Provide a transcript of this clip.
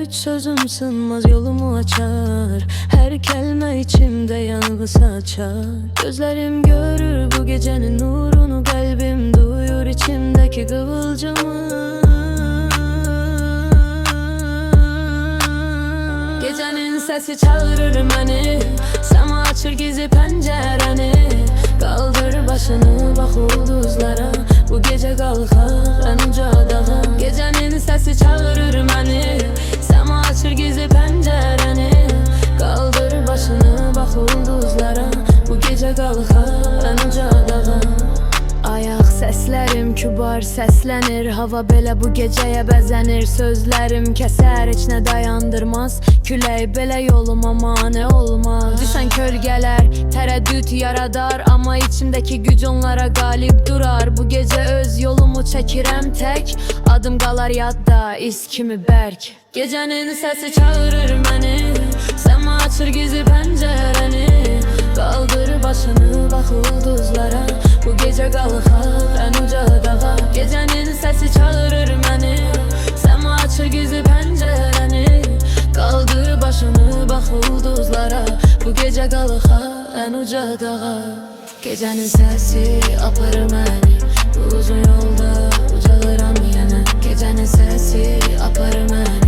üç sözüm sınmaz yolumu açar. Her kelime içimde yangı saçar. Gözlerim görür bu gecenin nurunu, kalbim duyur içimdeki kıvılcımı. Gecenin sesi çağırır beni, sema açır gizli pencereni. Kaldır başını bak ulduzlara, bu gece kalkar en uca dağa. Gecenin sesi çağırır beni, sema açır gizli pencereni. Kaldır başını bak ulduzlara, bu gece kalkar en uca dağa. Ayak səslərim kübar səslənir, hava belə bu gecəyə bəzənir. Sözlərim kəsər, heç nə dayandırmaz, külək belə yoluma mane olmaz. Düşən kölgələr tərəddüd yaradar, amma içimdəki güc onlara qalib durar. Bu gecə öz yolumu çəkirəm tək, adım qalar yadda iz kimi bərk. Gecənin səsi çağırır məni, səma açır gizli pəncərəni. Qaldır başını bax ulduzlara, bu gecə qalxar en uca dağa. Gecenin sesi çağırır beni, sema açır gizli pencereni. Kaldır başını bak ulduzlara, bu gece kalxar en uca dağa. Gecenin sesi aparır beni, bu uzun yolda ucalıram yenə. Gecenin sesi aparır beni,